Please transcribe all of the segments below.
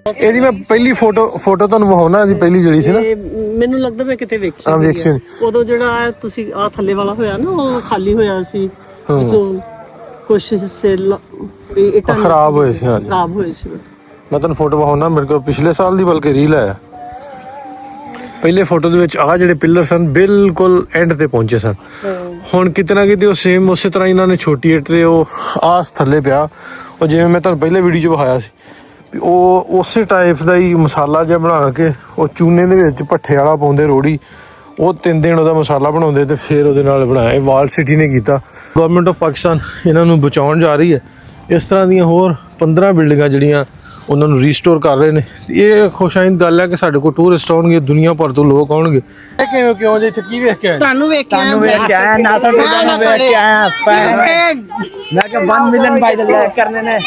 ਇਹਦੀ ਮੈਂ ਪਹਿਲੀ ਫੋਟੋ ਤੁਹਾਨੂੰ ਵਿਖਾਉਣਾ। ਇਹਦੀ ਪਹਿਲੀ ਜਿਹੜੀ ਸੀ ਨਾ, ਮੈਨੂੰ ਲੱਗਦਾ ਮੈਂ ਕਿਤੇ ਵੇਖੀ ਉਦੋਂ ਜਿਹੜਾ ਤੁਸੀਂ ਆ ਥੱਲੇ ਵਾਲਾ ਹੋਇਆ ਨਾ, ਉਹ ਖਾਲੀ ਹੋਇਆ ਸੀ, ਜੋ ਕੁਛ ਹਿੱਸੇ ਖਰਾਬ ਹੋਏ ਸੀ। ਹਾਂਜੀ, ਖਰਾਬ ਹੋਏ ਸੀ। ਮੈਂ ਤੁਹਾਨੂੰ ਫੋਟੋ ਵਿਖਾਉਣਾ, ਮੇਰੇ ਕੋਲ ਪਿਛਲੇ ਸਾਲ ਦੀ ਬਲਕਿ ਰੀਲ ਹੈ। ਪਹਿਲੇ ਫੋਟੋ ਦੇ ਵਿੱਚ ਆਹ ਜਿਹੜੇ ਪਿੱਲਰ ਸਨ ਬਿਲਕੁਲ ਐਂਡ ਤੇ ਪਹੁੰਚੇ ਸਨ। ਹੁਣ ਕਿਤੇ ਨਾ ਕਿਤੇ ਉਹ ਸੇਮ ਉਸੇ ਤਰ੍ਹਾਂ ਇਹਨਾਂ ਨੇ ਛੋਟੀ ਇੱਟ ਤੇ ਉਹ ਆਸ ਥੱਲੇ ਪਿਆ, ਉਹ ਜਿਵੇਂ ਮੈਂ ਤੁਹਾਨੂੰ ਪਹਿਲੇ ਵੀਡੀਓ 'ਚ ਵਿਖਾਇਆ ਸੀ ਵੀ ਉਹ ਉਸੇ ਟਾਈਪ ਦਾ ਹੀ ਮਸਾਲਾ ਜਿਹਾ ਬਣਾ ਕੇ ਉਹ ਚੂਨੇ ਦੇ ਵਿੱਚ ਭੱਠੇ ਵਾਲਾ ਪਾਉਂਦੇ ਰੋੜੀ, ਉਹ 3 ਦਿਨ ਉਹਦਾ ਮਸਾਲਾ ਬਣਾਉਂਦੇ ਤੇ ਫਿਰ ਉਹਦੇ ਨਾਲ ਬਣਾਇਆ। ਵਾਲ ਸਿਟੀ ਨੇ ਕੀਤਾ। ਗਵਰਨਮੈਂਟ ਆਫ ਪਾਕਿਸਤਾਨ ਇਹਨਾਂ ਨੂੰ ਬਚਾਉਣ ਜਾ ਰਹੀ ਹੈ। ਇਸ ਤਰ੍ਹਾਂ ਦੀਆਂ ਹੋਰ 15 ਬਿਲਡਿੰਗਾਂ ਜਿਹੜੀਆਂ ਉਹਨਾਂ ਨੂੰ ਰੀਸਟੋਰ ਕਰ ਰਹੇ ਨੇ। ਇਹ ਖੁਸ਼ਾਇੰਦ ਗੱਲ ਹੈ ਕਿ ਸਾਡੇ ਕੋਲ ਟੂਰਿਸਟ ਆਉਣਗੇ, ਦੁਨੀਆ ਭਰ ਤੋਂ ਲੋਕ ਆਉਣਗੇ। ਇਹ ਕਿਉਂ ਜੇ ਇੱਥੇ ਕੀ ਵੇਖ ਕੇ ਆਏ? ਤੁਹਾਨੂੰ ਵੇਖ ਕੇ ਆਇਆ ਨਾਸਰ ਨੂੰ ਵੇਖ ਕੇ ਆਇਆ। ਮੈਂ ਕਿ 1 ਮਿਲੀਅਨ ਬਾਈ ਦੇ ਕਰਨੇ ਨੇ।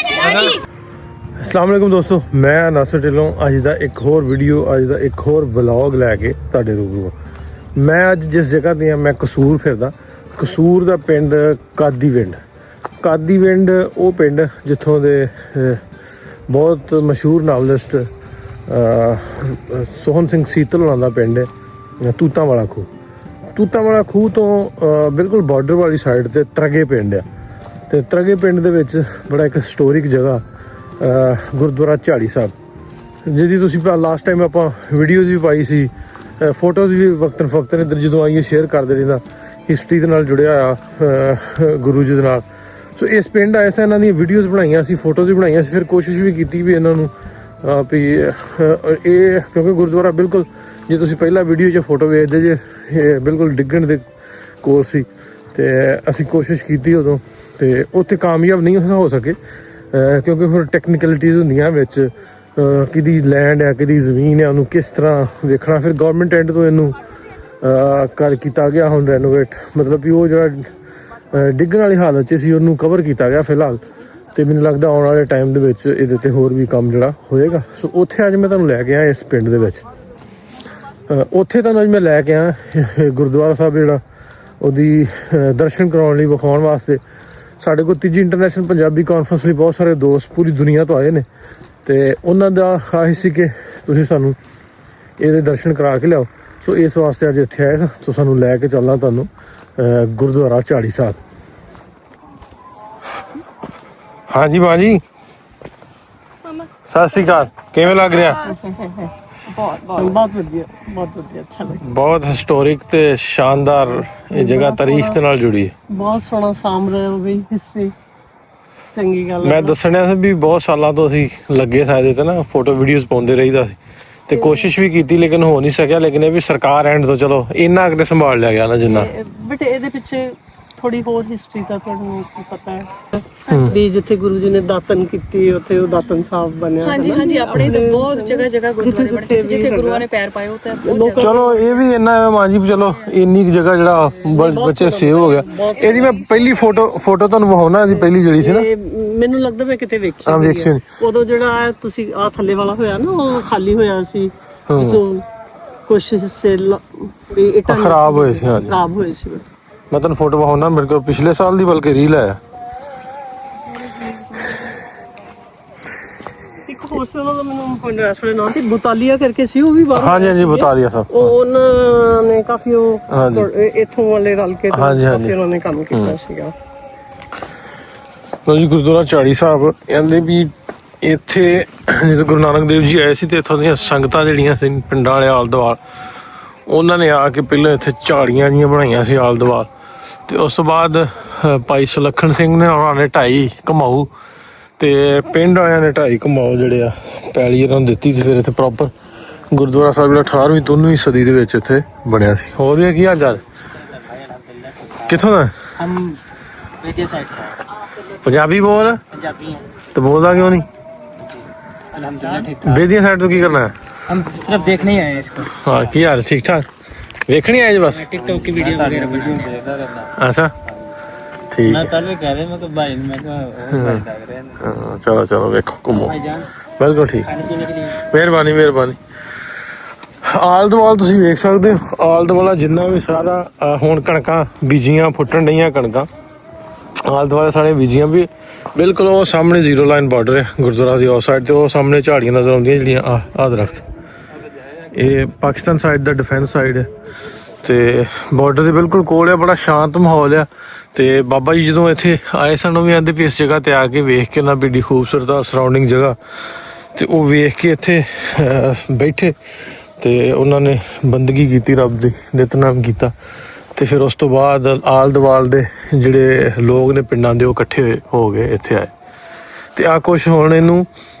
अस्सलाम वालेकुम दोस्तों, मैं नासर ढिल्लों अज का एक होर वीडियो, अज का एक होर व्लॉग लैके तुहाडे रूबरू। मैं अज जिस जगह दी मैं कसूर फिरदा। कसूर दा पिंड कादीविंड वो पिंड जिथों दे बहुत मशहूर नावलिस्ट सोहन सिंह सीतल होना दा पिंड है। तूतां वाला खूह तो बिल्कुल बॉर्डर वाली साइड ते त्रगे पिंड है। ते त्रगे पिंड दे विच बड़ा एक हिस्टोरिक जगह गुरुद्वारा झाड़ी साहब, जिहदी तुसीं लास्ट टाइम आपां वीडियोज़ भी पाई सी, फोटोज़ भी वक्तन फक्तन इधर जदों आइए शेयर करदे रहिंदा, हिस्टरी दे नाल जुड़िया होया गुरु जी दे नाल। सो इस पिंड आए सा, इन्हां दी वीडियोज़ बनाईयां सी, फोटोज़ भी बनाईयां सी, फिर कोशिश भी कीती भी इन्हां नूं भी ये, क्योंकि गुरुद्वारा बिल्कुल जे तुसीं पहला वीडियो च फोटो वेखदे जे बिल्कुल डिग्गण दे कोल सी, ते असीं कोशिश कीती उदों ते उत्थे कामयाब नहीं हो सके, क्योंकि फिर टैक्नीकलिटीज़ होंदियां विच किहदी लैंड है, किहदी ज़मीन है, उन्होंने किस तरह देखना। फिर गौरमेंट एंड तो इनू कर किया गया हुण रेनोवेट, मतलब कि वो जो डिग्गण वाली हालत च सी उन्होंने कवर किया गया फिलहाल। तो मैनूं लगदा आउण वाले टाइम दे विच इहदे ते होर भी काम जिहड़ा होएगा। सो उत्थे अज मैं तुहानूं लैके आया इस पिंड दे विच। उत्थे तुहानूं अज मैं लैके आया गुरुद्वारा साहब जिहड़ा ओहदी दर्शन कराउण लई विखाउण वास्ते। ਸਾਡੇ ਕੋਲ ਤੀਜੀ ਇੰਟਰਨੈਸ਼ਨਲ ਪੰਜਾਬੀ ਕਾਨਫਰੰਸ ਲਈ ਬਹੁਤ ਸਾਰੇ ਦੋਸਤ ਪੂਰੀ ਦੁਨੀਆ ਤੋਂ ਆਏ ਨੇ, ਤੇ ਉਹਨਾਂ ਦਾ ਖਾਹਿਸ਼ ਸੀ ਕਿ ਤੁਸੀਂ ਸਾਨੂੰ ਇਹਦੇ ਦਰਸ਼ਨ ਕਰਾ ਕੇ ਲਿਆਓ। ਸੋ ਇਸ ਵਾਸਤੇ ਅੱਜ ਇੱਥੇ ਆਏ ਸੋ ਸਾਨੂੰ ਲੈ ਕੇ ਚੱਲਣਾ ਤੁਹਾਨੂੰ ਗੁਰਦੁਆਰਾ ਝਾੜੀ ਸਾਹਿਬ। ਹਾਂਜੀ ਮਾਂ ਜੀ, ਸਤਿ ਸ਼੍ਰੀ ਅਕਾਲ। ਕਿਵੇਂ ਲੱਗ ਰਿਹਾ? ਬਹੁਤ ਵਧੀਆ, ਬਹੁਤ ਵਧੀਆ, ਅੱਛਾ ਲੱਗਿਆ। ਬਹੁਤ ਹਿਸਟੋਰਿਕ ਤੇ ਸ਼ਾਨਦਾਰ ਇਹ ਜਗ੍ਹਾ ਤਾਰੀਖ ਦੇ ਨਾਲ ਜੁੜੀ ਹੈ। ਬਹੁਤ ਸੋਹਣਾ ਸਾਹਮਣੇ ਹੋ ਗਈ ਹਿਸਟਰੀ, ਚੰਗੀ ਗੱਲ। ਮੈਂ ਦੱਸਣਿਆ ਸੀ ਵੀ ਬਹੁਤ ਸਾਲਾਂ ਤੋਂ ਅਸੀਂ ਲੱਗੇ ਸਾਂ ਇਹਦੇ ਤੇ ਨਾ, ਫੋਟੋ ਵੀਡੀਓਜ਼ ਪਾਉਂਦੇ ਰਹੀਦਾ ਸੀ ਤੇ ਕੋਸ਼ਿਸ਼ ਵੀ ਕੀਤੀ ਲੇਕਿਨ ਹੋ ਨਹੀਂ ਸਕਿਆ। ਲੇਕਿਨ ਇਹ ਵੀ ਸਰਕਾਰ ਐਂਡ ਤੋਂ ਚਲੋ ਇੰਨਾ ਕੁ ਤੇ ਸੰਭਾਲ ਲਿਆ ਗਿਆ ਨਾ ਜਿੰਨਾ। ਬਟ ਇਹਦੇ ਪਿੱਛੇ ਥੋੜੀ ਹੋਰ ਹਿਸਟਰੀ ਤਾਂ ਤੁਹਾਨੂੰ ਪਤਾ ਹੈ ਵੀ ਜਿੱਥੇ ਗੁਰੂ ਜੀ ਨੇ ਦਾਤਨ ਕੀਤੀ ਉੱਥੇ ਉਹ ਦਾਤਨ ਸਾਹਿਬ ਬਣਿਆ। ਹਾਂਜੀ ਹਾਂਜੀ, ਆਪਣੇ ਤੇ ਬਹੁਤ ਜਗ੍ਹਾ ਗੁਰਦੁਆਰੇ ਬਣੇ ਜਿੱਥੇ ਗੁਰੂਆਂ ਨੇ ਪੈਰ ਪਾਏ ਉੱਥੇ। ਚਲੋ ਇਹ ਵੀ ਇੰਨਾ ਮਾਂ ਜੀ, ਚਲੋ ਇੰਨੀ ਕੁ ਜਗ੍ਹਾ ਜਿਹੜਾ ਬੱਚੇ ਸੇਵ ਹੋ ਗਿਆ। ਇਹਦੀ ਮੈਂ ਪਹਿਲੀ ਫੋਟੋ ਤੁਹਾਨੂੰ ਵਿਖਾਉਣਾ। ਇਹਦੀ ਪਹਿਲੀ ਜਿਹੜੀ ਸੀ ਨਾ, ਮੈਨੂੰ ਲੱਗਦਾ ਮੈਂ ਕਿਤੇ ਵੇਖੀ ਉਦੋਂ ਜਿਹੜਾ ਤੁਸੀਂ ਆ ਥੱਲੇ ਵਾਲਾ ਹੋਇਆ ਨਾ, ਉਹ ਖਾਲੀ ਹੋਇਆ ਸੀ, ਜੋ ਕੁਛ ਹਿੱਸੇ ਖਰਾਬ ਹੋਏ ਸੀ। ਹਾਂਜੀ, ਖਰਾਬ ਹੋਏ ਸੀ। ਮੈਂ ਤੁਹਾਨੂੰ ਫੋਟੋ ਵਿਖਾਉਣਾ, ਮੇਰੇ ਕੋਲ ਪਿਛਲੇ ਸਾਲ ਦੀ ਬਲਕਿ ਰੀਲ ਹੈ। ਇੱਕ ਹੋਰ ਸੀ ਉਹਨਾਂ ਦਾ ਮੈਨੂੰ ਰੈਸਟੋਰੈਂਟ ਨਾਮ ਸੀ ਬੁਤਾਲੀਆ ਕਰਕੇ ਸੀ, ਉਹ ਵੀ ਬਾਹਰ। ਹਾਂਜੀ ਹਾਂਜੀ, ਬੁਤਾਲੀਆ ਸਾਹਿਬ। ਉਹਨਾਂ ਨੇ ਕਾਫੀ ਉਹ ਇੱਥੋਂ ਵਾਲੇ ਰਲ ਕੇ ਕਾਫੀ ਉਹਨਾਂ ਨੇ ਕੰਮ ਕੀਤਾ ਸੀਗਾ। ਜੀ ਗੁਰਦੁਆਰਾ ਝਾੜੀ ਸਾਹਿਬ ਕਹਿੰਦੇ ਵੀ ਇੱਥੇ ਜਦੋਂ ਗੁਰੂ ਨਾਨਕ ਦੇਵ ਜੀ ਆਏ ਸੀ ਤੇ ਇੱਥੋਂ ਦੀਆਂ ਸੰਗਤਾਂ ਜਿਹੜੀਆਂ ਸੀ ਪਿੰਡਾਂ ਵਾਲੇ ਆਲ ਦੁਆਲ, ਉਹਨਾਂ ਨੇ ਆ ਕੇ ਪਹਿਲਾਂ ਇੱਥੇ ਝਾੜੀਆਂ ਜੀਆਂ ਬਣਾਈਆਂ ਸੀ ਆਲ ਦੁਆਲ। ਤੇ ਉਸ ਤੋਂ ਬਾਅਦ ਭਾਈ ਸੁਲੱਖਣ ਸਿੰਘ ਨੇ ਉਹਨਾਂ ਨੇ ਢਾਈ ਘਮਾਊ ਤੇ ਪਿੰਡ ਵਾਲਿਆਂ ਨੇ ਢਾਈ ਘਮਾਊ ਜਿਹੜੇ ਆ ਪੈਲੀ ਇਹਨਾਂ ਨੂੰ ਦਿੱਤੀ ਸੀ। ਫਿਰ ਇੱਥੇ ਪ੍ਰੋਪਰ ਗੁਰਦੁਆਰਾ ਸਾਹਿਬ ਜਿਹੜਾ 18ਵੀਂ ਤੋਂ 19ਵੀਂ ਸਦੀ ਦੇ ਵਿੱਚ ਇੱਥੇ ਬਣਿਆ ਸੀ। ਹੋਰ ਵੀ ਕੀ ਹਾਲ ਚਾਲ? ਕਿੱਥੋਂ ਦਾ? ਪੰਜਾਬੀ ਬੋਲ। ਪੰਜਾਬੀ ਤੇ ਬੋਲਦਾ ਕਿਉਂ ਨਹੀਂ? ਬੇਦੀਆਂ ਸਾਈਡ ਤੋਂ ਕੀ ਕਰਨਾ ਹੈ? हम सिर्फ देखने ही आए हैं इसको। हाँ, की हाल? ठीक ठाक? देखने आए बस? टिकटॉक की वीडियो वगैरह देखता रहता। अच्छा, ठीक है। मैं कल भी कह रहे मैं तो भाई मैं तो भाई लग रहे हैं। चलो चलो देखो घूमो, भाईजान बिल्कुल ठीक। खाने पीने के लिए ਮਿਹਰਬਾਨੀ ਮਿਹਰਬਾਨੀ। ਆਲ ਦੁਆਲ ਤੁਸੀਂ ਵੇਖ ਸਕਦੇ ਹੋ, ਆਲ ਦੁਆਲਾ ਜਿੰਨਾ ਵੀ ਸਾਰਾ ਹੁਣ ਕਣਕਾਂ ਬੀਜੀਆਂ ਫੁੱਟਣ ਡਈਆਂ ਕਣਕਾਂ, ਆਲੇ ਦੁਆਲੇ ਸਾਰੇ ਬੀਜੀਆਂ ਵੀ ਬਿਲਕੁਲ। ਉਹ ਸਾਹਮਣੇ ਜ਼ੀਰੋ ਲਾਈਨ ਬਾਰਡਰ ਹੈ ਗੁਰਦੁਆਰਾ ਦੀ ਉਸ ਸਾਈਡ, ਤੇ ਉਹ ਸਾਹਮਣੇ ਝਾੜੀਆਂ ਨਜ਼ਰ ਆਉਂਦੀਆਂ ਜਿਹੜੀਆਂ ਆਹ ਦਰਖਤ, ਇਹ ਪਾਕਿਸਤਾਨ ਸਾਈਡ ਦਾ ਡਿਫੈਂਸ ਸਾਈਡ ਹੈ ਤੇ ਬਾਰਡਰ ਦੇ ਬਿਲਕੁਲ ਕੋਲ ਆ। ਬੜਾ ਸ਼ਾਂਤ ਮਾਹੌਲ ਆ। ਤੇ ਬਾਬਾ ਜੀ ਜਦੋਂ ਇੱਥੇ ਆਏ ਸਨ ਉਹ ਵੀ ਆਂਦੇ ਵੀ ਇਸ ਜਗ੍ਹਾ ਤੇ ਆ ਕੇ ਵੇਖ ਕੇ ਨਾ ਬੜੀ ਖੂਬਸੂਰਤ ਸਰਾਊਂਡਿੰਗ ਜਗ੍ਹਾ, ਤੇ ਉਹ ਵੇਖ ਕੇ ਇੱਥੇ ਬੈਠੇ ਤੇ ਉਹਨਾਂ ਨੇ ਬੰਦਗੀ ਕੀਤੀ, ਰੱਬ ਦੀ ਨਿਤਨਾਮ ਕੀਤਾ। ਤੇ ਫਿਰ ਉਸ ਤੋਂ ਬਾਅਦ ਆਲ ਦੁਆਲ ਦੇ ਜਿਹੜੇ ਲੋਕ ਨੇ ਪਿੰਡਾਂ ਦੇ ਉਹ ਇਕੱਠੇ ਹੋ ਗਏ ਇੱਥੇ ਆਏ। ਤੇ ਆ ਕੁਛ ਹੁਣ ਇਹਨੂੰ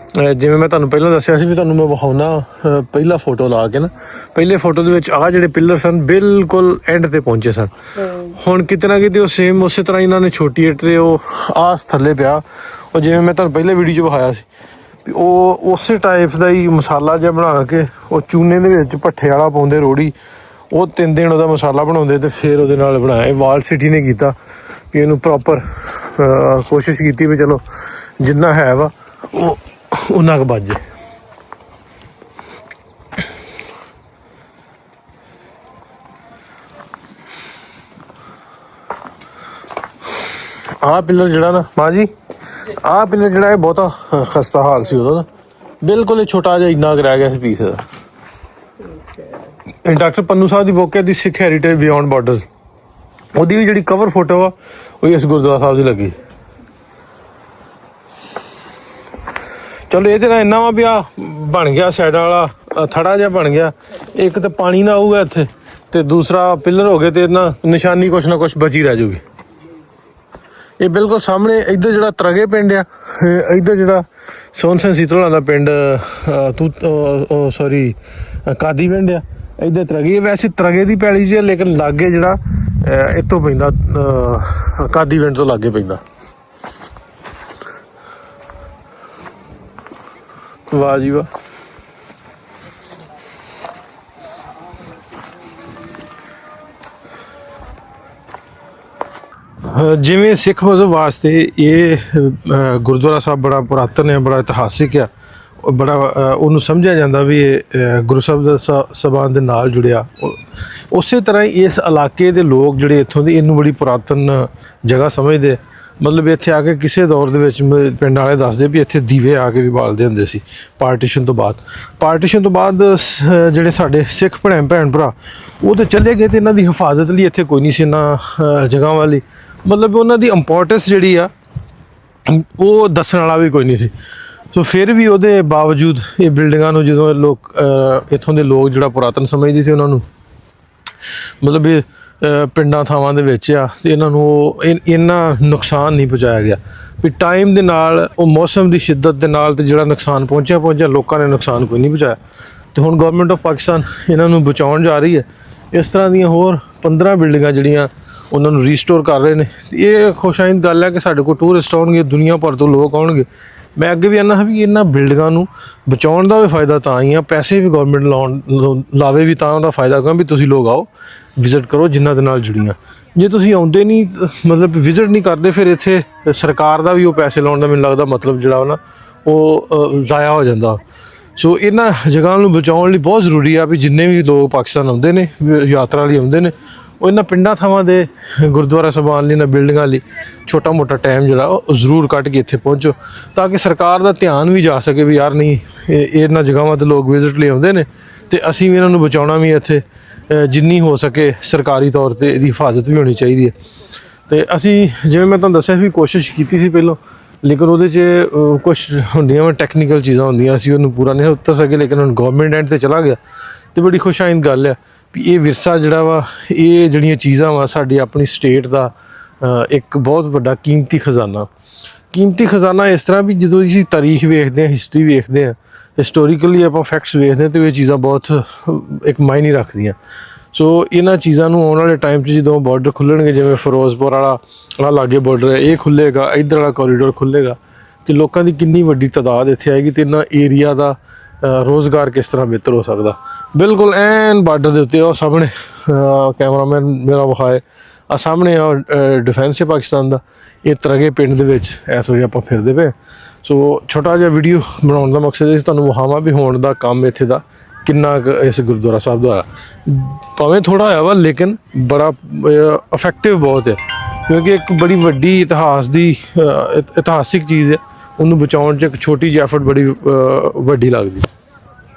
ਜਿਵੇਂ ਮੈਂ ਤੁਹਾਨੂੰ ਪਹਿਲਾਂ ਦੱਸਿਆ ਸੀ ਵੀ ਤੁਹਾਨੂੰ ਮੈਂ ਵਿਖਾਉਣਾ ਪਹਿਲਾ ਫੋਟੋ ਲਾ ਕੇ ਨਾ, ਪਹਿਲੇ ਫੋਟੋ ਦੇ ਵਿੱਚ ਆਹ ਜਿਹੜੇ ਪਿੱਲਰ ਸਨ ਬਿਲਕੁਲ ਐਂਡ ਤੇ ਪਹੁੰਚੇ ਸਨ। ਹੁਣ ਕਿਤੇ ਨਾ ਕਿਤੇ ਉਹ ਸੇਮ ਉਸੇ ਤਰ੍ਹਾਂ ਇਹਨਾਂ ਨੇ ਛੋਟੀ ਇੱਟ ਤੇ ਉਹ ਆਸ ਥੱਲੇ ਪਿਆ, ਉਹ ਜਿਵੇਂ ਮੈਂ ਤੁਹਾਨੂੰ ਪਹਿਲੇ ਵੀਡੀਓ 'ਚ ਵਿਖਾਇਆ ਸੀ ਵੀ ਉਹ ਉਸੇ ਟਾਈਪ ਦਾ ਹੀ ਮਸਾਲਾ ਜਿਹਾ ਬਣਾ ਕੇ ਉਹ ਚੂਨੇ ਦੇ ਵਿੱਚ ਭੱਠੇ ਵਾਲਾ ਪਾਉਂਦੇ ਰੋੜੀ, ਉਹ 3 ਦਿਨ ਉਹਦਾ ਮਸਾਲਾ ਬਣਾਉਂਦੇ ਤੇ ਫਿਰ ਉਹਦੇ ਨਾਲ ਬਣਾਇਆ। ਇਹ ਵਾਲ ਸਿਟੀ ਨੇ ਕੀਤਾ ਵੀ ਇਹਨੂੰ ਪ੍ਰੋਪਰ ਕੋਸ਼ਿਸ਼ ਕੀਤੀ ਵੀ ਚਲੋ ਜਿੰਨਾ ਹੈ ਵਾ ਉਹ ਉਹਨਾਂ ਕੁ ਬਚ ਜਾਏ। ਆਹ ਪਿੱਲਰ ਜਿਹੜਾ ਨਾ ਮਾਂ ਜੀ, ਆਹ ਪਿੱਲਰ ਜਿਹੜਾ ਇਹ ਬਹੁਤਾ ਖਸਤਾ ਹਾਲ ਸੀ ਉਦੋਂ ਦਾ, ਬਿਲਕੁਲ ਇਹ ਛੋਟਾ ਜਿਹਾ ਇੰਨਾ ਕੁ ਰਹਿ ਗਿਆ ਸੀ ਪੀਸ ਦਾ। ਡਾਕਟਰ ਪੰਨੂ ਸਾਹਿਬ ਦੀ ਬੁੱਕ ਹੈ ਦੀ ਸਿੱਖ ਹੈਰੀਟੇਜ ਬਿਯੋਂਡ ਬਾਰਡਰਸ, ਉਹਦੀ ਵੀ ਜਿਹੜੀ ਕਵਰ ਫੋਟੋ ਆ ਉਹ ਇਸ ਗੁਰਦੁਆਰਾ ਸਾਹਿਬ ਦੀ ਲੱਗੀ। ਚਲੋ ਇਹਦੇ ਨਾਲ ਇੰਨਾ ਵਾ ਵੀ ਆ ਬਣ ਗਿਆ ਸਾਈਡਾਂ ਵਾਲਾ ਥੜਾ ਜਿਹਾ ਬਣ ਗਿਆ, ਇੱਕ ਤਾਂ ਪਾਣੀ ਨਾ ਆਊਗਾ ਇੱਥੇ ਤੇ ਦੂਸਰਾ ਪਿੱਲਰ ਹੋ ਗਏ ਤੇ ਨਾ ਨਿਸ਼ਾਨੀ ਕੁਛ ਨਾ ਕੁਛ ਬਚੀ ਰਹਿ ਜਾਊਗੀ। ਇਹ ਬਿਲਕੁਲ ਸਾਹਮਣੇ ਇੱਧਰ ਜਿਹੜਾ ਤਰਗੇ ਪਿੰਡ ਆ, ਇੱਧਰ ਜਿਹੜਾ ਸੋਹਣ ਸਿੰਘ ਸੀਤਲਾਂ ਦਾ ਪਿੰਡ ਕਾਦੀ ਪਿੰਡ ਆ, ਇੱਧਰ ਤਰਗੇ। ਵੈਸੇ ਤਰਗੇ ਦੀ ਪੈਲੀ ਜੀ ਲੇਕਿਨ ਲਾਗੇ ਜਿਹੜਾ ਇੱਥੋਂ ਪੈਂਦਾ ਕਾਦੀ ਪਿੰਡ ਤੋਂ ਲਾਗੇ ਪੈਂਦਾ। ਵਾਹ ਜੀ ਵਾਹ। ਜਿਵੇਂ ਸਿੱਖ ਮਜ਼ਹਬ ਵਾਸਤੇ ਇਹ ਗੁਰਦੁਆਰਾ ਸਾਹਿਬ ਬੜਾ ਪੁਰਾਤਨ ਹੈ, ਬੜਾ ਇਤਿਹਾਸਿਕ ਆ, ਬੜਾ ਉਹਨੂੰ ਸਮਝਿਆ ਜਾਂਦਾ ਵੀ ਇਹ ਗੁਰੂ ਸਾਹਿਬ ਦਾ ਸਬਾਨ ਦੇ ਨਾਲ ਜੁੜਿਆ। ਉਸੇ ਤਰ੍ਹਾਂ ਹੀ ਇਸ ਇਲਾਕੇ ਦੇ ਲੋਕ ਜਿਹੜੇ ਇੱਥੋਂ ਦੇ ਇਹਨੂੰ ਬੜੀ ਪੁਰਾਤਨ ਜਗ੍ਹਾ ਸਮਝਦੇ। ਮਤਲਬ ਇੱਥੇ ਆ ਕੇ ਕਿਸੇ ਦੌਰ ਦੇ ਵਿੱਚ ਪਿੰਡ ਵਾਲੇ ਦੱਸਦੇ ਵੀ ਇੱਥੇ ਦੀਵੇ ਆ ਕੇ ਵੀ ਬਾਲਦੇ ਹੁੰਦੇ ਸੀ ਪਾਰਟੀਸ਼ਨ ਤੋਂ ਬਾਅਦ। ਪਾਰਟੀਸ਼ਨ ਤੋਂ ਬਾਅਦ ਜਿਹੜੇ ਸਾਡੇ ਸਿੱਖ ਭੈਣ ਭਰਾ ਉਹ ਤਾਂ ਚਲੇ ਗਏ ਤੇ ਇਹਨਾਂ ਦੀ ਹਿਫਾਜ਼ਤ ਲਈ ਇੱਥੇ ਕੋਈ ਨਹੀਂ ਸੀ ਇਹਨਾਂ ਜਗ੍ਹਾ ਵਾਲੀ। ਮਤਲਬ ਉਹਨਾਂ ਦੀ ਇੰਪੋਰਟੈਂਸ ਜਿਹੜੀ ਆ ਉਹ ਦੱਸਣ ਵਾਲਾ ਵੀ ਕੋਈ ਨਹੀਂ ਸੀ। ਸੋ ਫਿਰ ਵੀ ਉਹਦੇ ਬਾਵਜੂਦ ਇਹ ਬਿਲਡਿੰਗਾਂ ਨੂੰ ਜਦੋਂ ਲੋਕ ਇੱਥੋਂ ਦੇ ਲੋਕ ਜਿਹੜਾ ਪੁਰਾਤਨ ਸਮਝਦੇ ਸੀ ਉਹਨਾਂ ਨੂੰ ਮਤਲਬ ਇਹ ਪਿੰਡਾਂ ਥਾਵਾਂ ਦੇ ਵਿੱਚ ਆ ਤੇ ਇਹਨਾਂ ਨੂੰ ਉਹ ਇੰਨਾ ਨੁਕਸਾਨ ਨਹੀਂ ਪਹੁੰਚਾਇਆ ਗਿਆ ਵੀ ਟਾਈਮ ਦੇ ਨਾਲ ਉਹ ਮੌਸਮ ਦੀ ਸ਼ਿੱਦਤ ਦੇ ਨਾਲ ਤੇ ਜਿਹੜਾ ਨੁਕਸਾਨ ਪਹੁੰਚਿਆ ਲੋਕਾਂ ਨੇ ਨੁਕਸਾਨ ਕੋਈ ਨਹੀਂ ਪਹੁੰਚਾਇਆ। ਤੇ ਹੁਣ ਗਵਰਨਮੈਂਟ ਆਫ ਪਾਕਿਸਤਾਨ ਇਹਨਾਂ ਨੂੰ ਬਚਾਉਣ ਜਾ ਰਹੀ ਹੈ। ਇਸ ਤਰ੍ਹਾਂ ਦੀਆਂ ਹੋਰ 15 ਬਿਲਡਿੰਗਾਂ ਜਿਹੜੀਆਂ ਉਹਨਾਂ ਨੂੰ ਰੀਸਟੋਰ ਕਰ ਰਹੇ ਨੇ। ਇਹ ਖੁਸ਼ਾਇੰਦ ਗੱਲ ਹੈ ਕਿ ਸਾਡੇ ਕੋਲ ਟੂਰਿਸਟ ਆਉਣਗੇ, ਦੁਨੀਆ ਭਰ ਤੋਂ ਲੋਕ ਆਉਣਗੇ। ਮੈਂ ਅੱਗੇ ਵੀ ਆਨਾ ਵੀ ਇਹਨਾਂ ਬਿਲਡਿੰਗਾਂ ਨੂੰ ਬਚਾਉਣ ਦਾ ਵੀ ਫਾਇਦਾ ਤਾਂ ਹੀ ਆ, ਪੈਸੇ ਵੀ ਗਵਰਨਮੈਂਟ ਲਾਵੇ ਵੀ ਤਾਂ ਉਹਦਾ ਫਾਇਦਾ ਕਿਉਂ ਵੀ ਤੁਸੀਂ ਲੋਕ ਆਓ ਵਿਜ਼ਿਟ ਕਰੋ ਜਿਨ੍ਹਾਂ ਦੇ ਨਾਲ ਜੁੜੀਆਂ। ਜੇ ਤੁਸੀਂ ਆਉਂਦੇ ਨਹੀਂ ਮਤਲਬ ਵਿਜ਼ਿਟ ਨਹੀਂ ਕਰਦੇ ਫਿਰ ਇੱਥੇ ਸਰਕਾਰ ਦਾ ਵੀ ਉਹ ਪੈਸੇ ਲਾਉਣ ਦਾ ਮੈਨੂੰ ਲੱਗਦਾ ਮਤਲਬ ਜਿਹੜਾ ਨਾ ਉਹ ਜ਼ਾਇਆ ਹੋ ਜਾਂਦਾ। ਸੋ ਇਹਨਾਂ ਜਗ੍ਹਾ ਨੂੰ ਬਚਾਉਣ ਲਈ ਬਹੁਤ ਜ਼ਰੂਰੀ ਆ ਵੀ ਜਿੰਨੇ ਵੀ ਲੋਕ ਪਾਕਿਸਤਾਨ ਆਉਂਦੇ ਨੇ ਯਾਤਰਾ ਲਈ ਆਉਂਦੇ ਨੇ ਉਹ ਇਹਨਾਂ ਪਿੰਡਾਂ ਥਾਵਾਂ ਦੇ ਗੁਰਦੁਆਰਾ ਸਾਹਿਬਾਨ ਲਈ ਇਹਨਾਂ ਬਿਲਡਿੰਗਾਂ ਲਈ ਛੋਟਾ ਮੋਟਾ ਟਾਈਮ ਜਿਹੜਾ ਉਹ ਜ਼ਰੂਰ ਕੱਢ ਕੇ ਇੱਥੇ ਪਹੁੰਚੋ ਤਾਂ ਕਿ ਸਰਕਾਰ ਦਾ ਧਿਆਨ ਵੀ ਜਾ ਸਕੇ ਵੀ ਯਾਰ ਨਹੀਂ ਇਹਨਾਂ ਜਗ੍ਹਾਵਾਂ 'ਤੇ ਲੋਕ ਵਿਜ਼ਿਟ ਲਈ ਆਉਂਦੇ ਨੇ ਤੇ ਅਸੀਂ ਵੀ ਇਹਨਾਂ ਨੂੰ ਬਚਾਉਣਾ ਵੀ ਇੱਥੇ ਜਿੰਨੀ ਹੋ ਸਕੇ ਸਰਕਾਰੀ ਤੌਰ 'ਤੇ ਇਹਦੀ ਹਿਫਾਜ਼ਤ ਵੀ ਹੋਣੀ ਚਾਹੀਦੀ ਹੈ। ਤੇ ਅਸੀਂ ਜਿਵੇਂ ਮੈਂ ਤੁਹਾਨੂੰ ਦੱਸਿਆ ਵੀ ਕੋਸ਼ਿਸ਼ ਕੀਤੀ ਸੀ ਪਹਿਲਾਂ ਲੇਕਿਨ ਉਹਦੇ 'ਚ ਕੁਛ ਹੁੰਦੀਆਂ ਵਾ ਟੈਕਨੀਕਲ ਚੀਜ਼ਾਂ ਹੁੰਦੀਆਂ ਅਸੀਂ ਉਹਨੂੰ ਪੂਰਾ ਨਹੀਂ ਉਤਰ ਸਕੇ ਲੇਕਿਨ ਹੁਣ ਗਵਰਨਮੈਂਟ ਐਂਡ 'ਤੇ ਚਲਾ ਗਿਆ ਅਤੇ ਬੜੀ ਖੁਸ਼ਾਇੰਦ ਗੱਲ ਆ ਵੀ ਇਹ ਵਿਰਸਾ ਜਿਹੜਾ ਵਾ ਇਹ ਜਿਹੜੀਆਂ ਚੀਜ਼ਾਂ ਵਾ ਸਾਡੀ ਆਪਣੀ ਸਟੇਟ ਦਾ ਇੱਕ ਬਹੁਤ ਵੱਡਾ ਕੀਮਤੀ ਖਜ਼ਾਨਾ ਇਸ ਤਰ੍ਹਾਂ ਵੀ ਜਦੋਂ ਅਸੀਂ ਤਾਰੀਖ ਵੇਖਦੇ ਹਾਂ ਹਿਸਟਰੀ ਵੇਖਦੇ ਹਾਂ ਹਿਸਟੋਰੀਕਲੀ ਆਪਾਂ ਫੈਕਟਸ ਵੇਖਦੇ ਹਾਂ ਤਾਂ ਇਹ ਚੀਜ਼ਾਂ ਬਹੁਤ ਇੱਕ ਮਾਇਨੇ ਰੱਖਦੀਆਂ। ਸੋ ਇਹਨਾਂ ਚੀਜ਼ਾਂ ਨੂੰ ਆਉਣ ਵਾਲੇ ਟਾਈਮ 'ਚ ਜਦੋਂ ਬਾਰਡਰ ਖੁੱਲ੍ਹਣਗੇ ਜਿਵੇਂ ਫਿਰੋਜ਼ਪੁਰ ਵਾਲਾ ਲਾਗੇ ਬਾਰਡਰ ਹੈ ਇਹ ਖੁੱਲ੍ਹੇਗਾ ਇੱਧਰ ਵਾਲਾ ਕੋਰੀਡੋਰ ਖੁੱਲ੍ਹੇਗਾ ਅਤੇ ਲੋਕਾਂ ਦੀ ਕਿੰਨੀ ਵੱਡੀ ਤਾਦਾਦ ਇੱਥੇ ਆਏਗੀ ਅਤੇ ਇਹਨਾਂ ਏਰੀਆ ਦਾ ਰੋਜ਼ਗਾਰ ਕਿਸ ਤਰ੍ਹਾਂ ਬਿਹਤਰ ਹੋ ਸਕਦਾ। ਬਿਲਕੁਲ ਐਨ ਬਾਰਡਰ ਦੇ ਉੱਤੇ ਉਹ ਸਾਹਮਣੇ ਕੈਮਰਾਮੈਨ ਮੇਰਾ ਵਿਖਾਏ ਆ ਸਾਹਮਣੇ ਡਿਫੈਂਸ ਹੈ ਪਾਕਿਸਤਾਨ ਦਾ। ਇਹ ਤਰਗੇ ਪਿੰਡ ਦੇ ਵਿੱਚ ਇਸ ਵੇਲੇ ਆਪਾਂ ਫਿਰਦੇ ਪਏ। ਸੋ ਛੋਟਾ ਜਿਹਾ ਵੀਡੀਓ ਬਣਾਉਣ ਦਾ ਮਕਸਦ ਇਹ ਤੁਹਾਨੂੰ ਵਿਖਾਵਾਂ ਵੀ ਹੋਣ ਦਾ ਕੰਮ ਇੱਥੇ ਦਾ ਕਿੰਨਾ ਕੁ ਇਸ ਗੁਰਦੁਆਰਾ ਸਾਹਿਬ ਦਾ ਹੋਇਆ। ਭਾਵੇਂ ਥੋੜ੍ਹਾ ਹੋਇਆ ਵਾ ਲੇਕਿਨ ਬੜਾ ਇਫੈਕਟਿਵ ਬਹੁਤ ਹੈ। ਕਿਉਂਕਿ ਇੱਕ ਬੜੀ ਵੱਡੀ ਇਤਿਹਾਸਿਕ ਚੀਜ਼ ਹੈ, ਉਹਨੂੰ ਬਚਾਉਣ 'ਚ ਇੱਕ ਛੋਟੀ ਜਿਹੀ ਐਫਰਟ ਬੜੀ ਵੱਡੀ ਲੱਗਦੀ।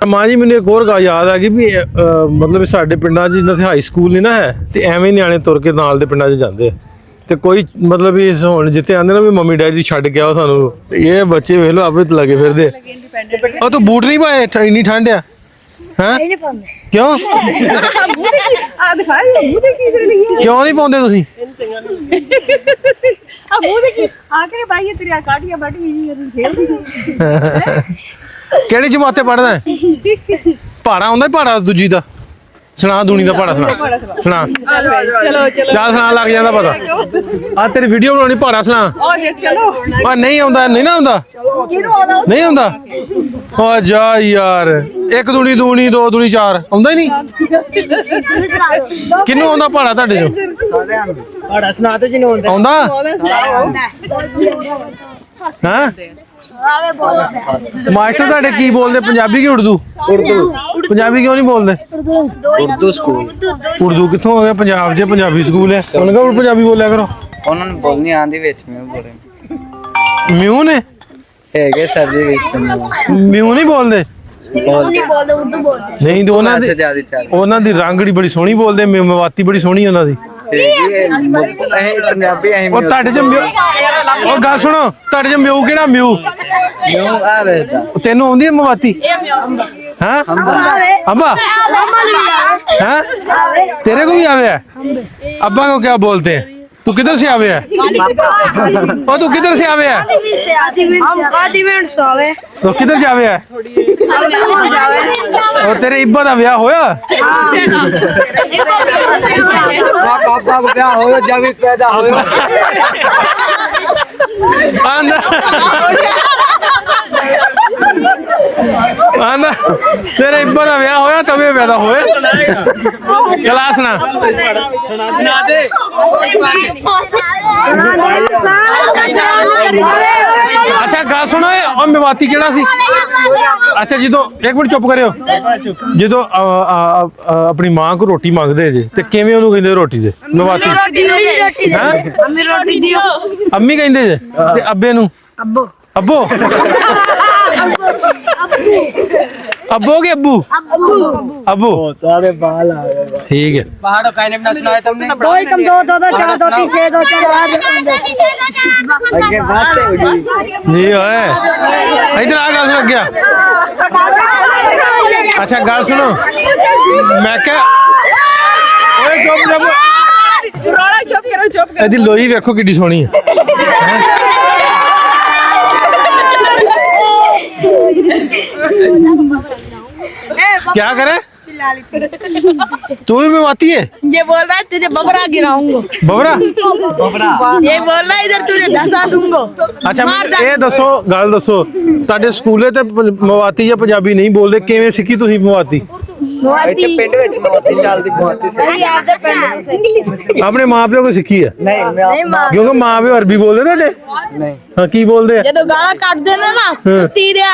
ਮਾਂ ਜੀ ਮੈਨੂੰ ਇੱਕ ਹੋਰ ਗੱਲ ਯਾਦ ਆ ਗਈ ਵੀ ਮਤਲਬ ਸਾਡੇ ਪਿੰਡਾਂ 'ਚ ਜਿੱਦਾਂ ਹਾਈ ਸਕੂਲ ਨਹੀਂ ਨਾ ਹੈ ਤੇ ਐਵੇਂ ਨਿਆਣੇ ਤੁਰ ਕੇ ਨਾਲ ਦੇ ਪਿੰਡਾਂ 'ਚ ਜਾਂਦੇ ਆ ਤੇ ਕੋਈ ਮਤਲਬ ਵੀ ਹੁਣ ਜਿੱਥੇ ਆਉਂਦੇ ਨਾ ਵੀ ਮੰਮੀ ਡੈਡੀ ਛੱਡ ਕੇ ਆਓ ਸਾਨੂੰ, ਇਹ ਬੱਚੇ ਵੇਖ ਲਓ ਆਪੇ ਲੱਗੇ ਫਿਰਦੇ। ਉਹ ਤੂੰ ਬੂਟ ਨਹੀਂ ਪਾਏ, ਇੰਨੀ ਠੰਡ ਆ ਹੈ ਕਿਉਂ? ਆ ਦਿਖਾ ਮੂੰਹ ਤੇ ਕੀ ਕਰ ਲਈ ਕਿਉਂ ਨਹੀਂ ਪਾਉਂਦੇ ਤੁਸੀਂ? ਆ ਮੂੰਹ ਤੇ ਕੀ ਆ ਕੇ ਬਾਈ ਤੇਰੀ ਕਾਟੀਆਂ ਬਾਟੀ ਖੇਲਦੀ ਕਿਹੜੀ ਜਮਾਤ ਤੇ ਪੜਦਾ? ਪਹਾੜਾ ਆਉਂਦਾ ਪਹਾੜਾ ਦੂਜੀ ਦਾ ਸੁਣਾ, ਦੂਣੀ ਦਾ ਪਹਾੜਾ ਸੁਣਾ ਸੁਣਾ। ਚਲੋ ਚੱਲ ਸੁਣਾ, ਲੱਗ ਜਾਂਦਾ ਪਤਾ। ਆ ਤੇਰੀ ਵੀਡੀਓ ਬਣਾਉਣੀ, ਪਹਾੜਾ ਸੁਣਾ। ਚਲੋ ਆ ਨਹੀਂ ਆਉਂਦਾ, ਨਹੀਂ ਨਾ ਆਉਂਦਾ, ਨਹੀਂ ਆਉਂਦਾ। ਆ ਜਾ ਯਾਰ, 1 ਦੂਣੀ ਦੂਣੀ 2 ਦੂਣੀ 4 ਆਉਂਦਾ ਹੀ ਨਹੀਂ। ਕਿਹਨੂੰ ਆਉਂਦਾ ਪਹਾੜਾ ਤੁਹਾਡੇ ਚੋਂ? ਪਹਾੜਾ ਸੁਣਾ ਤੇ ਜਿਹਨੂੰ ਆਉਂਦਾ ਹਾਂ? ਮਾਸਟਰ ਤੁਹਾਡੇ ਕੀ ਬੋਲਦੇ, ਪੰਜਾਬੀ ਕਿ ਉਰਦੂ? ਪੰਜਾਬੀ ਕਿਉਂ ਨਹੀਂ ਬੋਲਦੇ? ਉਰਦੂ ਸਕੂਲ। ਉਰਦੂ ਕਿੱਥੋਂ ਆ ਗਿਆ? ਪੰਜਾਬ 'ਚ ਪੰਜਾਬੀ ਸਕੂਲ ਹੈ, ਉਹਨਾਂ ਕੋਲ ਪੰਜਾਬੀ ਬੋਲਿਆ ਕਰੋ। ਉਹਨਾਂ ਨੂੰ ਬੋਲਣੀ ਆਂਦੀ ਵਿੱਚ ਮੈਂ ਬੋਲੇ ਮਿਊ ਨੇ ਹੈਗੇ ਸਰ ਦੇ ਵਿੱਚ ਮਿਊ ਨਹੀਂ ਬੋਲਦੇ? ਨਹੀਂ ਤੇ ਉਹਨਾਂ ਦੀ ਰਾਂਗੜੀ ਬੜੀ ਸੋਹਣੀ ਬੋਲਦੇ, ਮਵਾਤੀ ਬੜੀ ਸੋਹਣੀ ਉਹਨਾਂ ਦੀ। ਪੰਜਾਬੀ ਉਹ ਤੁਹਾਡੇ ਚ ਮਿਊ, ਉਹ ਗੱਲ ਸੁਣੋ, ਤੁਹਾਡੇ ਚ ਮਿਊ ਕਿਹੜਾ ਮਿਊ? ਤੈਨੂੰ ਆਉਂਦੀ ਹੈ ਮਵਾਤੀ? ਹਾਂ ਅੰਬਾ हाँ तेरे को भी आवे है? अब्बा को क्या बोलते हैं? तू किधर से आवे है? और तू किधर से आवे है? तो किधर से आवे है? और तेरे इब्बा दा ब्याह होया? पापा को ब्याह होया जब पैदा होया आंदा तेरे इब्बा दा ब्याह होया तबे पैदा होए। चला सुना सुना दे। अच्छा गल सुनो, और मेवाती केड़ा सी? अच्छा जो एक मिनट चुप करियो, जो अपनी मां को रोटी मांगदे जे ते किवें ओनू कहंदे रोटी दे? मेवाती अम्मी कहंदे जे ते अब्बे नू अब्बो अब्बो अब्बो के अब्बू अब्बू सारे बाल आ गए। ठीक है। पहाड़ों का नाम ना सुनाया तुमने? 2 1 2 2 2 4 2 3 6 2 4 आगे बात से हुई जी है इधर आ गल लग गया। अच्छा गल सुनो, मैं क्या ओए चुप चुप रोला चुप करो एदी लोई वेखो किड्डी सोहनी है। क्या करे? तू भी मेवाती है? ये बोल रहा है तुझे बबरा गिराऊंगा। बबरा ये बोल रहा है इधर तुझे धसा दूंगा। अच्छा ये दसो गल दसो, ਤੁਹਾਡੇ ਸਕੂਲੇ ਤੇ ਮਵਾਤੀ ਜਾਂ ਪੰਜਾਬੀ ਨਹੀਂ ਬੋਲਦੇ, ਕਿਵੇਂ ਸਿੱਖੀ ਤੁਸੀਂ ਮਵਾਤੀ? ਇੱਥੇ ਪਿੰਡ ਵਿੱਚ ਮੋਤੀ ਚੱਲਦੀ ਬਹੁਤ ਸੀ। ਆਪਣੇ ਮਾਪਿਓ ਕੋ ਸਿੱਖੀ ਹੈ? ਨਹੀਂ मैं ਕਿਉਂਕਿ ਮਾਪਿਓ ਅਰਬੀ ਬੋਲਦੇ ਤੁਹਾਡੇ? नहीं ਹਾਂ ਕੀ ਬੋਲਦੇ ਆ? ਜਦੋਂ ਗਾਲਾਂ ਕੱਢ ਦੇਣਾ ਨਾ ਤੀਰਿਆ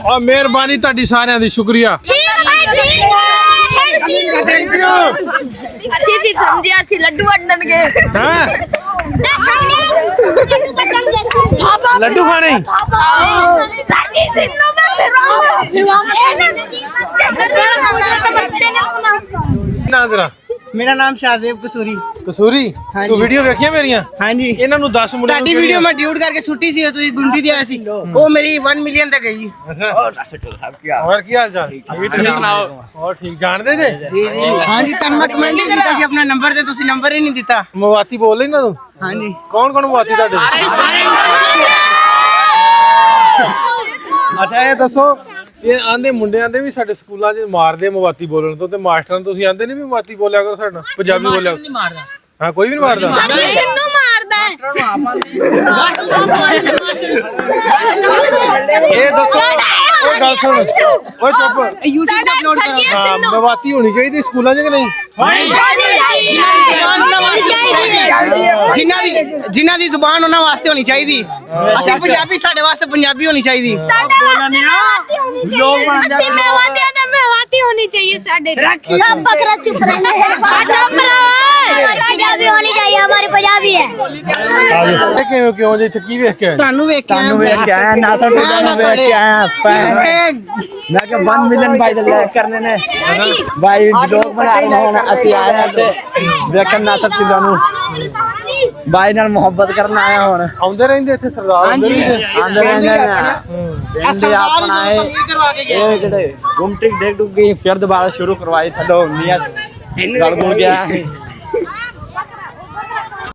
ਔਰ ਮਿਹਰਬਾਨੀ ਤੁਹਾਡੀ ਸਾਰਿਆਂ ਦੀ, ਸ਼ੁਕਰੀਆ। अच्छी थी समझी, अच्छी लड्डू वंडन के हैं लड्डू खाने ना जरा। मेरा नाम शाहजेब कसूरी। कसूरी तू वीडियो देखिया मेरियां? हाँ जी। ਇਹਨਾਂ ਨੂੰ 10 ਮੁੰਡੇ ਤੁਹਾਡੀ ਵੀਡੀਓ ਮੈਂ ਡਿਊਟ ਕਰਕੇ ਸੁੱਟੀ ਸੀ, ਤੁਸੀਂ ਗੁੰਡੀ ਦਿਆ ਸੀ, ਉਹ ਮੇਰੀ 1 ਮਿਲੀਅਨ ਤੱਕ ਗਈ। और ਕੀ ਹਾਲ ਚਾਲ? ਤੁਸੀਂ ਸੁਣਾਓ। और ठीक ਜਾਣਦੇ ਜੇ? हाँ जी, ਤੁਹਾਨੂੰ ਮੈਂ ਕਮੈਂਟ ਕੀਤਾ ਸੀ ਆਪਣਾ ਨੰਬਰ ਤੇ, ਤੁਸੀਂ ਨੰਬਰ ਹੀ ਨਹੀਂ ਦਿੱਤਾ। ਮਵਾਤੀ ਬੋਲ ਲਈ ਨਾ ਤੂੰ? हाँ जी। ਕੌਣ ਕੌਣ ਮਵਾਤੀ ਤੁਹਾਡੇ? ਅੱਛਾ ਇਹ ਦੱਸੋ, ਇਹ ਆਂਦੇ ਮੁੰਡੇ ਆਂਦੇ ਵੀ ਸਾਡੇ ਸਕੂਲਾਂ 'ਚ ਮਾਰਦੇ ਮਵਾਤੀ ਬੋਲਣ ਤੋਂ, ਤੇ ਮਾਸਟਰਾਂ ਨੂੰ ਤੁਸੀਂ ਆਂਦੇ ਨਹੀਂ ਵੀ ਮਵਾਤੀ ਬੋਲਿਆ ਕਰੋ ਸਾਡੇ ਨਾਲ, ਪੰਜਾਬੀ ਬੋਲਿਆ ਕਰੋ। ਹਾਂ ਕੋਈ ਵੀ ਨਹੀਂ ਮਾਰਦਾ। ਇਹ ਦੱਸੋ, ਉਹ ਗੱਲ ਸੁਣ, ਓਏ ਚੁੱਪ। YouTube ਤੇ ਅਪਲੋਡ ਕਰੋ। ਹਾਂ ਮਵਾਤੀ ਹੋਣੀ ਚਾਹੀਦੀ ਸਕੂਲਾਂ 'ਚ ਕਿ ਨਹੀਂ? ਜਿਨ੍ਹਾਂ ਦੀ ਜ਼ੁਬਾਨ ਉਹਨਾਂ ਵਾਸਤੇ ਹੋਣੀ ਚਾਹੀਦੀ। ਅਸੀਂ ਪੰਜਾਬੀ, ਸਾਡੇ ਵਾਸਤੇ ਪੰਜਾਬੀ ਹੋਣੀ ਚਾਹੀਦੀ। लोग होनी चाहिए साढ़े सब बकरा चुप रहना है चुप रहो पंजाबी होनी चाहिए हमारी पंजाबी है ਕਿਉਂ ਕਿਉਂ ਜੇ ਇੱਥੇ ਕੀ ਵੇਖ ਕੇ ਆਏ तानू वेख के तानू वेख के आया ना सर तानू वेख के आया मैं क्या 1 मिलियन भाई दे करने ने भाई ब्लॉग बना रहे हैं ਅਸੀਂ ਆਏ ਹਾਂ ਤੇ ਦੇਖਣ ਨਾ ਸਰ ਤੁਹਾਨੂੰ भाई नाल मोहब्बत करना आया ਹੁਣ ਆਉਂਦੇ ਰਹਿੰਦੇ ਇੱਥੇ ਸਰਦਾਰ ਆਉਂਦੇ ਰਹਿੰਦੇ ਆਂਦੇ ਰਹਿੰਦੇ ਨੇ ਇੰਦੇ ਆਪਣਾ ਇਹ ਜਿਹੜੇ ਗੁੰਮਟੀ ਡੇਗ ਡੁੱਗ ਗਈ ਫਿਰ ਦੁਬਾਰਾ ਸ਼ੁਰੂ ਕਰਵਾਈ ਥੱਲੋਂ ਨੀਅਤ ਗਲ ਗੁਲ ਗਿਆ